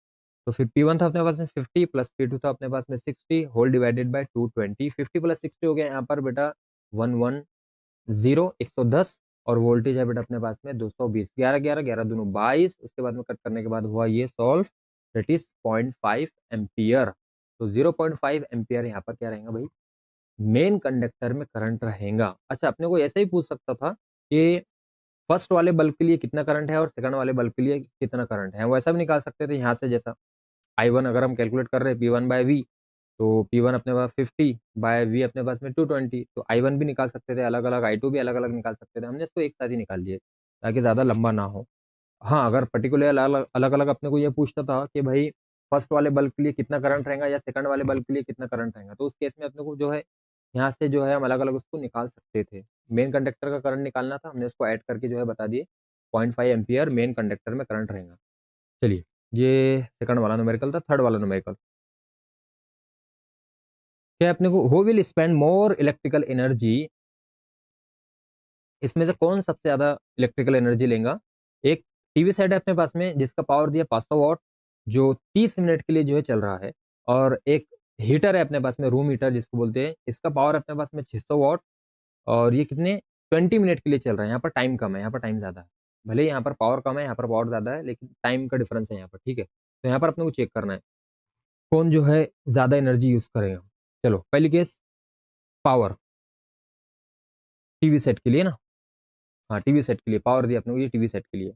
तो फिर p1 था अपने पास में 50 प्लस p2 था अपने पास में 60 होल डिवाइडेड बाय 220। 50 प्लस 60 हो गया यहाँ पर बेटा 110, 110। और वोल्टेज है बेटा अपने पास में 220, 11 11 11 दोनों 22। उसके बाद में कट करने के बाद हुआ ये सॉल्व, दैट इज 0.5 एम्पियर। तो 0.5 एम्पियर यहाँ पर क्या रहेगा भाई, मेन कंडक्टर में करंट रहेगा। अच्छा, अपने को ऐसे ही पूछ सकता था कि फर्स्ट वाले बल्ब के लिए कितना करंट है और सेकंड वाले बल्ब के लिए कितना करंट है, वैसा भी निकाल सकते थे यहाँ से। जैसा आई वन अगर हम कैलकुलेट कर रहे हैं पी वन बाय वी, तो पी वन अपने पास 50 बाय वी अपने पास में 220, तो आई वन भी निकाल सकते थे अलग अलग, आई टू भी अलग अलग निकाल सकते थे। हमने इसको एक साथ ही निकाल दिए ताकि ज़्यादा लंबा ना हो। हाँ, अगर पर्टिकुलर अलग अलग अपने को ये पूछता था कि भाई फर्स्ट वाले बल्ब के लिए कितना करंट रहेगा या सेकंड वाले बल्ब के लिए कितना करंट रहेगा, तो उस केस में अपने को जो है यहाँ से जो है हम अलग अलग उसको निकाल सकते थे। मेन कंडक्टर का करंट निकालना था, हमने उसको ऐड करके जो है बता दिए 0.5 एम्पियर मेन कंडक्टर में करंट रहेगा। चलिए, ये सेकंड वाला न्यूमेरिकल था। थर्ड वाला न्यूमेरिकल क्या, अपने को who will spend more electrical energy, इसमें से कौन सबसे ज्यादा इलेक्ट्रिकल एनर्जी लेगा। एक टीवी सेट है अपने पास में जिसका पावर दिया 500 वाट, जो 30 मिनट के लिए जो है चल रहा है। और एक हीटर है अपने पास में, रूम हीटर जिसको बोलते हैं, इसका पावर अपने पास में 600 वाट, और ये कितने 20 मिनट के लिए चल रहा है। यहाँ पर टाइम कम है, यहाँ पर टाइम ज्यादा है। भले ही यहाँ पर पावर कम है, यहाँ पर पावर ज्यादा है, लेकिन टाइम का डिफरेंस है यहाँ पर, ठीक है। तो यहाँ पर अपने को चेक करना है कौन जो है ज्यादा एनर्जी यूज करेगा। चलो, पहली केस पावर, टीवी सेट के लिए ना। हाँ, टीवी सेट के लिए पावर दिया अपने को, ये टीवी सेट के लिए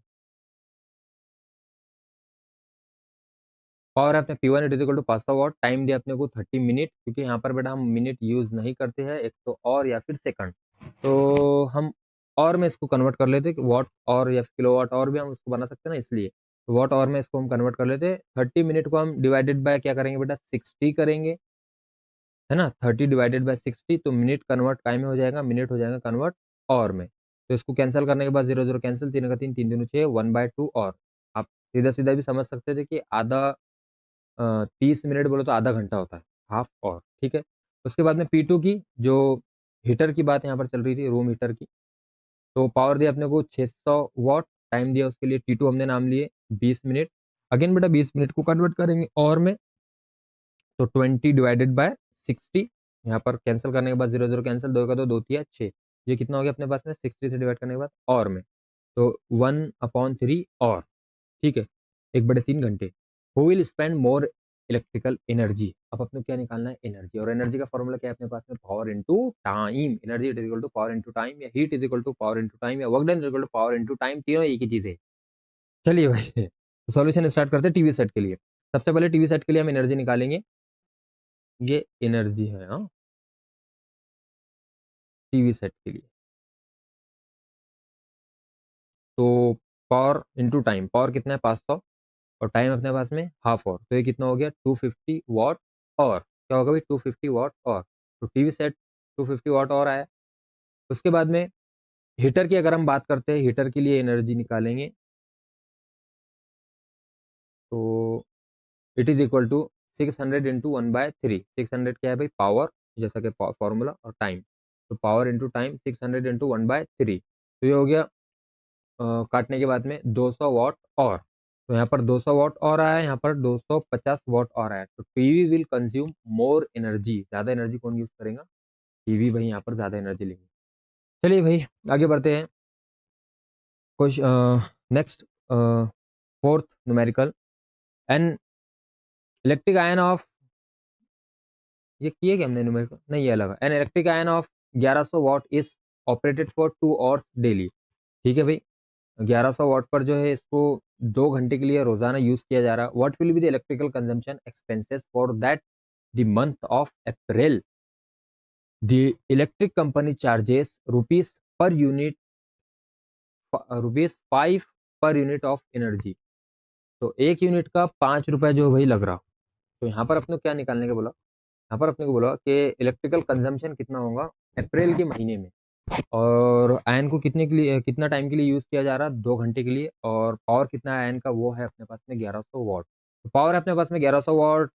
पावर है अपने P1 it is equal to 500 watt. Time दिया अपने को 30 मिनट, क्योंकि यहाँ पर बेटा हम मिनट यूज नहीं करते हैं, एक तो और या फिर सेकंड। तो हम और में इसको कन्वर्ट कर लेते कि वॉट और या किलो वाट और भी हम उसको बना सकते हैं ना, इसलिए तो वॉट और में इसको हम कन्वर्ट कर लेते। 30 मिनट को हम डिवाइडेड बाय क्या करेंगे बेटा, 60 करेंगे, है ना। 30 डिवाइडेड बाय 60, तो मिनट कन्वर्ट काय में हो जाएगा, मिनट हो जाएगा कन्वर्ट और में। तो इसको कैंसिल करने के बाद 0 0 कैंसिल, 3 का 3, 3 दूनी 6, 1/2 और। आप सीधा सीधा भी समझ सकते थे कि आधा 30 मिनट बोलो तो आधा घंटा होता है, हाफ और, ठीक है। उसके बाद में P2 की जो हीटर की बात यहाँ पर चल रही थी, रूम हीटर की, तो पावर दिया अपने को 600 वाट। टाइम दिया उसके लिए T2 हमने नाम लिए 20 मिनट। अगेन बेटा 20 मिनट को कन्वर्ट करेंगे और में, तो 20 डिवाइडेड बाय 60, यहाँ पर कैंसिल करने के बाद 0 0 कैंसिल, 2 का 2, 2 तिया 6। ये कितना हो गया अपने पास में, 60 से डिवाइड करने के बाद और में, तो 1/3 और, ठीक है। 1/3 घंटे। Who will spend more electrical energy. अब अपने को क्या निकालना है, एनर्जी। और एनर्जी का फॉर्मूला क्या है अपने पास में, power into time. Energy is equal to power into time, या heat is equal to power into time, या work done is equal to power into time, तीनों एक ही चीज है। चलिए भाई, तो सॉल्यूशन स्टार्ट करते हैं टीवी सेट के लिए। सबसे पहले टीवी सेट के लिए हम एनर्जी निकालेंगे। ये एनर्जी है, हाँ, टीवी सेट के लिए। तो पावर इनटू टाइम, पावर कितना है 500, और टाइम अपने पास में हाफ और, तो ये कितना हो गया 250 वाट और। क्या होगा भाई, 250 वाट और। तो टीवी सेट 250 वाट और आया। उसके बाद में हीटर की अगर हम बात करते हैं, हीटर के लिए एनर्जी निकालेंगे, तो it is equal to 600 into 1/3। 600 क्या है भाई, पावर, जैसा कि फॉर्मूला, और टाइम। तो पावर इंटू टाइम 600 इंटू 1/3, तो ये हो गया काटने के बाद में 200 वाट और। तो यहाँ पर 200 वॉट और रहा है, यहाँ पर 250 वॉट और रहा है। तो TV will consume more energy, ज़्यादा एनर्जी कौन यूज़ करेगा? टीवी भाई यहाँ पर ज़्यादा एनर्जी लेंगे। चलिए भाई आगे बढ़ते हैं। कुछ next fourth numerical, an electric ion of, ये किए क्या हमने न्यूमेरिकल? नहीं, ये अलग है। An electric ion of 1100 what is operated for 2 hours daily. ठीक है भाई, 1100 वॉट पर जो है इसको 2 घंटे के लिए रोजाना यूज किया जा रहा है। What will be the electrical consumption expenses for that the month of April? The electric company charges rupees per unit, rupees 5 per unit of energy. तो 1 यूनिट का 5 रुपए जो भाई लग रहा। तो यहाँ पर अपने को क्या निकालने का बोला? यहाँ पर अपने को बोला कि इलेक्ट्रिकल कंजम्पशन कितना होगा अप्रैल के महीने में, और आयन को कितने के लिए, कितना टाइम के लिए यूज किया जा रहा है? 2 घंटे के लिए। और पावर कितना है आयन का? वो है अपने पास में 1100 वॉट। तो पावर है अपने पास में 1100 वॉट,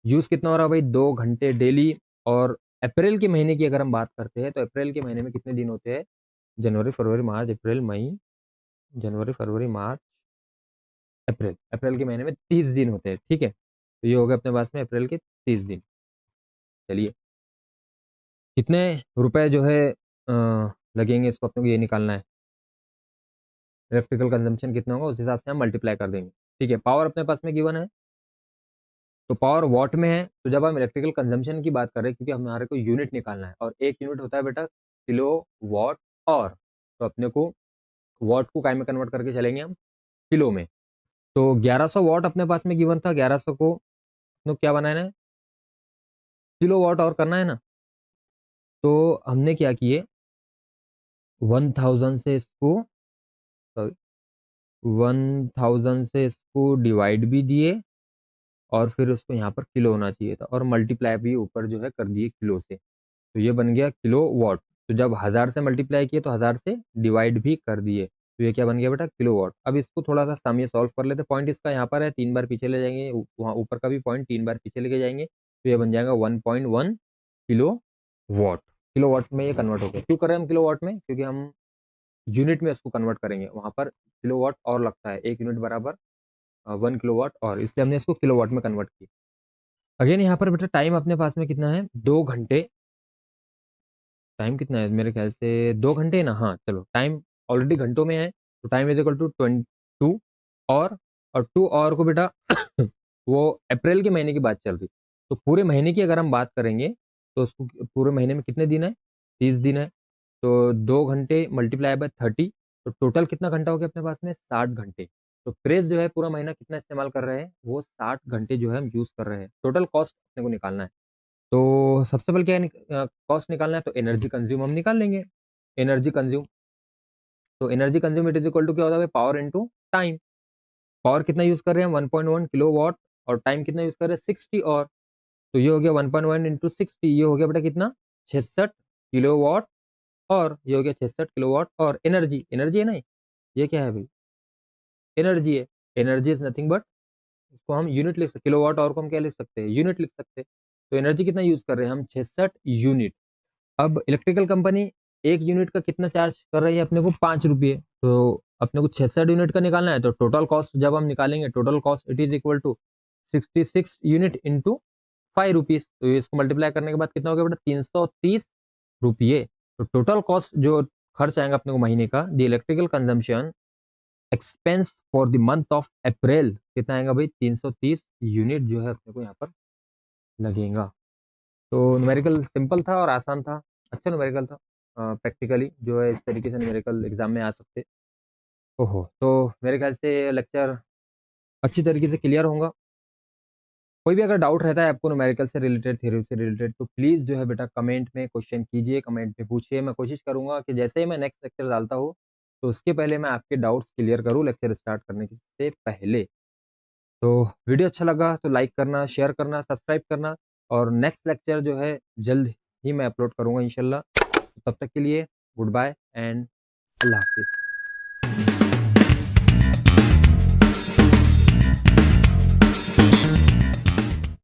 यूज कितना हो रहा है भाई? 2 घंटे डेली। और अप्रैल के महीने की अगर हम बात करते हैं तो अप्रैल के महीने में कितने दिन होते हैं? जनवरी फरवरी मार्च अप्रैल मई, जनवरी फरवरी मार्च अप्रैल। अप्रैल के महीने में 30 दिन होते हैं। ठीक है, तो ये हो गया अपने पास में अप्रैल के 30 दिन। चलिए, कितने रुपए जो है लगेंगे, इसको अपने को ये निकालना है। इलेक्ट्रिकल कंजम्पशन कितना होगा उस हिसाब से हम मल्टीप्लाई कर देंगे। ठीक है, पावर अपने पास में गिवन है, तो पावर वॉट में है। तो जब हम इलेक्ट्रिकल कंजम्पशन की बात कर रहे हैं, क्योंकि हमारे को यूनिट निकालना है, और 1 यूनिट होता है बेटा किलो वॉट और, तो अपने को वॉट को काय में कन्वर्ट करके चलेंगे हम? किलो में। तो 1100 वॉट अपने पास में गिवन था, 1100 को अपने को क्या बनाना है? किलो वॉट और करना है ना। तो हमने क्या किए, 1000 से इसको, सॉरी, 1000 से इसको डिवाइड भी दिए, और फिर उसको यहाँ पर किलो होना चाहिए था, और मल्टीप्लाई भी ऊपर जो है कर दिए किलो से। तो ये बन गया किलो वॉट। तो जब 1000 से मल्टीप्लाई किए तो 1000 से डिवाइड भी कर दिए, तो ये क्या बन गया बेटा? Kilo watt. अब इसको थोड़ा सा सम ये सॉल्व कर लेते। पॉइंट इसका यहाँ पर है, 3 बार पीछे ले जाएंगे, वहाँ ऊपर का भी पॉइंट 3 बार पीछे लेके जाएंगे, तो ये बन जाएगा 1.1 किलो वॉट। किलो वॉट में ये कन्वर्ट हो गया। क्यों कर रहे हैं हम किलो वॉट में? क्योंकि हम यूनिट में इसको कन्वर्ट करेंगे, वहां पर किलो वॉट और लगता है, 1 यूनिट बराबर 1 किलो वॉट, और इसलिए हमने इसको किलो वॉट में कन्वर्ट किया। अगेन यहाँ पर बेटा टाइम अपने पास में कितना है? 2 घंटे। टाइम कितना है? मेरे ख्याल से 2 घंटे है ना। हाँ चलो, टाइम ऑलरेडी घंटों में है, तो टाइम इज इक्वल टू 22 और 2 और को बेटा वो अप्रैल के महीने की बात चल रही। तो पूरे महीने की अगर हम बात करेंगे तो उसको, पूरे महीने में कितने दिन है? 30 दिन है। तो 2 घंटे मल्टीप्लाई बाय 30, तो टोटल कितना घंटा हो गया अपने पास में? 60 घंटे। तो प्रेस जो है पूरा महीना कितना इस्तेमाल कर रहे हैं? वो 60 घंटे जो है हम यूज कर रहे हैं। टोटल कॉस्ट अपने को निकालना है। तो सबसे पहले क्या कॉस्ट निकालना है? तो एनर्जी कंज्यूम हम निकाल लेंगे। एनर्जी कंज्यूम, तो energy consume it is equal to क्या होता है? Power into time. पावर कितना यूज कर रहे हैं? 1.1 किलो वॉट, और टाइम कितना यूज कर रहे हैं? 60। और तो ये हो गया 1.1 इंटू 60, ये हो गया बेटा कितना? 66 किलो वॉट। और ये हो गया 66 किलो वॉट। और एनर्जी, एनर्जी है ना, ये क्या है भाई? एनर्जी है। एनर्जी इज नथिंग बट, उसको हम यूनिट लिख सकते, किलो वॉट और को हम क्या लिख सकते हैं? यूनिट लिख सकते हैं। तो एनर्जी कितना यूज कर रहे हैं हम? 66 यूनिट। अब इलेक्ट्रिकल कंपनी 1 यूनिट का कितना चार्ज कर रही है अपने को? 5 रुपये। तो अपने को 66 यूनिट का निकालना है, तो टोटल कॉस्ट जब हम निकालेंगे, total cost it is equal to 66 unit into 5 rupees. तो इसको मल्टीप्लाई करने के बाद कितना हो गया बेटा? 330 रुपये। तो टोटल कॉस्ट जो खर्च आएगा अपने को महीने का, the electrical consumption expense for the month of April कितना आएगा भाई? 330 यूनिट जो है अपने को यहाँ पर लगेगा। तो न्यूमेरिकल सिंपल था और आसान था, अच्छा न्यूमेरिकल था। प्रैक्टिकली जो है इस तरीके से न्यूमेरिकल एग्जाम में आ सकते। ओहो, तो मेरे ख्याल से लेक्चर अच्छी तरीके से क्लियर होगा। कोई भी अगर डाउट रहता है आपको न्यूमेरिकल से रिलेटेड, थ्योरी से रिलेटेड, तो प्लीज़ जो है बेटा कमेंट में क्वेश्चन कीजिए, कमेंट में पूछिए। मैं कोशिश करूंगा कि जैसे ही मैं नेक्स्ट लेक्चर डालता हूँ, तो उसके पहले मैं आपके डाउट्स क्लियर करूँ लेक्चर स्टार्ट करने से पहले। तो वीडियो अच्छा लगा तो लाइक करना, शेयर करना, सब्सक्राइब करना, और नेक्स्ट लेक्चर जो है जल्द ही मैं अपलोड करूंगा इंशाल्लाह। तब तक के लिए गुड बाय एंड अल्लाह हाफिज़।